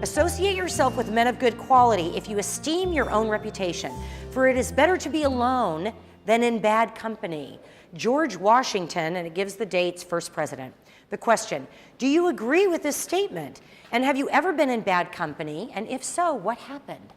Associate yourself with men of good quality if you esteem your own reputation, for it is better to be alone than in bad company. George Washington, and it gives the dates, first president. The question, do you agree with this statement? And have you ever been in bad company? And if so, what happened?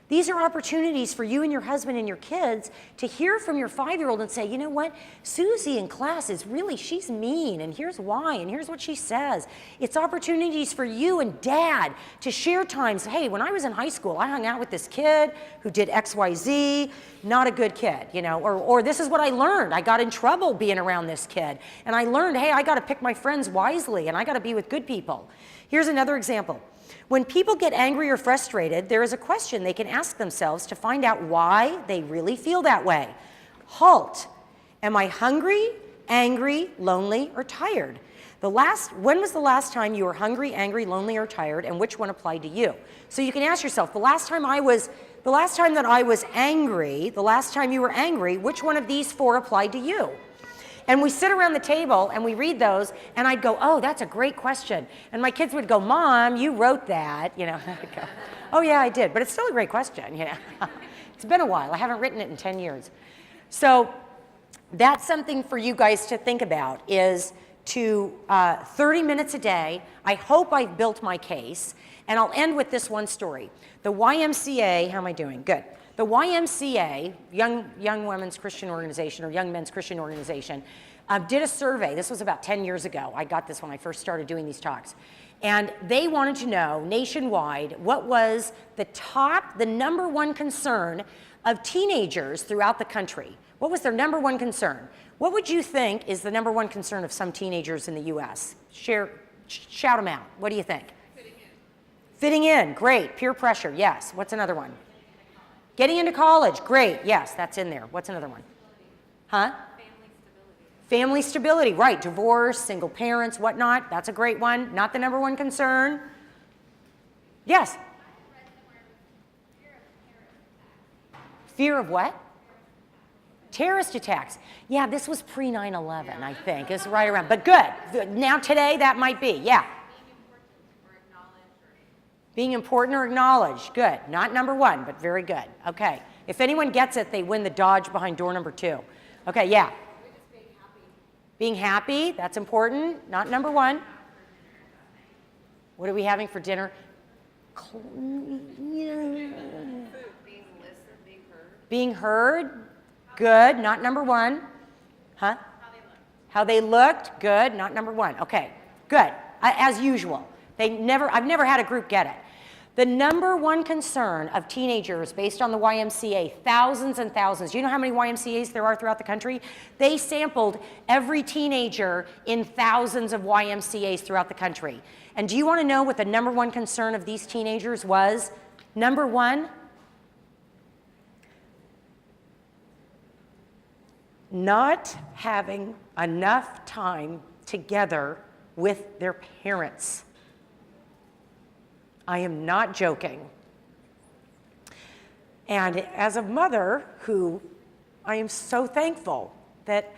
These are opportunities for you and your husband and your kids to hear from your 5-year-old and say, you know what, Susie in class is really, she's mean, and here's why, and here's what she says. It's opportunities for you and dad to share times. Hey, when I was in high school, I hung out with this kid who did X, Y, Z, not a good kid, you know, or this is what I learned. I got in trouble being around this kid. And I learned, hey, I got to pick my friends wisely, and I got to be with good people. Here's another example. When people get angry or frustrated, there is a question they can ask themselves to find out why they really feel that way. Halt. Am I hungry, angry, lonely, or tired? When was the last time you were hungry, angry, lonely, or tired, and which one applied to you? So you can ask yourself, the last time that I was angry, the last time you were angry, which one of these 4 applied to you? And we sit around the table and we read those, and I'd go, oh, that's a great question. And my kids would go, Mom, you wrote that, you know. I'd go, oh yeah, I did, but it's still a great question, you know. It's been a while, I haven't written it in 10 years. So that's something for you guys to think about, is to 30 minutes a day. I hope I've built my case, and I'll end with this one story. The YMCA, how am I doing? Good. The YMCA, Young Women's Christian Organization, or Young Men's Christian Organization, did a survey. This was about 10 years ago. I got this when I first started doing these talks. And they wanted to know nationwide what was the number one concern of teenagers throughout the country. What was their number one concern? What would you think is the number one concern of some teenagers in the US? Shout them out. What do you think? Fitting in. Fitting in, great. Peer pressure, yes. What's another one? Getting into college, great, yes, that's in there. What's another one? Huh? Family stability, right. Divorce, single parents, whatnot, that's a great one. Not the number one concern. Yes? Fear of what? Terrorist attacks. Yeah, this was pre 9/11, I think. It's right around, but good. Now today, that might be, yeah. Being important or acknowledged, good. Not number one, but very good. Okay. If anyone gets it, they win the Dodge behind door number 2. Okay, yeah. Being happy, that's important. Not number one. What are we having for dinner? Being heard, good. Not number one. Huh? How they looked, good. Not number one. Okay, good. As usual. I've never had a group get it. The number one concern of teenagers, based on the YMCA, thousands and thousands. Do you know how many YMCAs there are throughout the country? They sampled every teenager in thousands of YMCAs throughout the country. And do you want to know what the number one concern of these teenagers was? Number one, not having enough time together with their parents. I am not joking. And as a mother who, I am so thankful that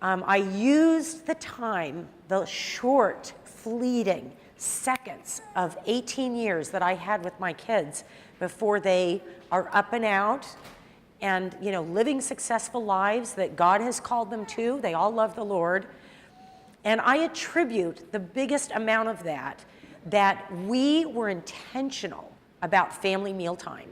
I used the time, the short, fleeting seconds of 18 years that I had with my kids before they are up and out and, you know, living successful lives that God has called them to. They all love the Lord. And I attribute the biggest amount of that we were intentional about family mealtime.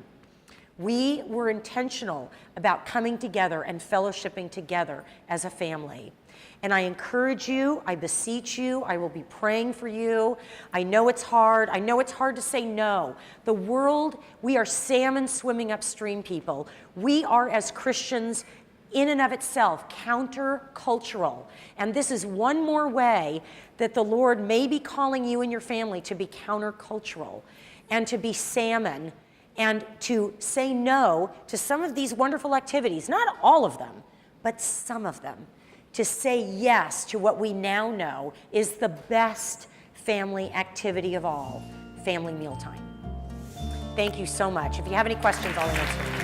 We were intentional about coming together and fellowshipping together as a family. And I encourage you, I beseech you, I will be praying for you. I know it's hard. I know it's hard to say no. The world, we are salmon swimming upstream people. We are, as Christians, in and of itself, counter-cultural. And this is one more way that the Lord may be calling you and your family to be counter-cultural and to be salmon and to say no to some of these wonderful activities, not all of them, but some of them. To say yes to what we now know is the best family activity of all, family mealtime. Thank you so much. If you have any questions, I'll answer.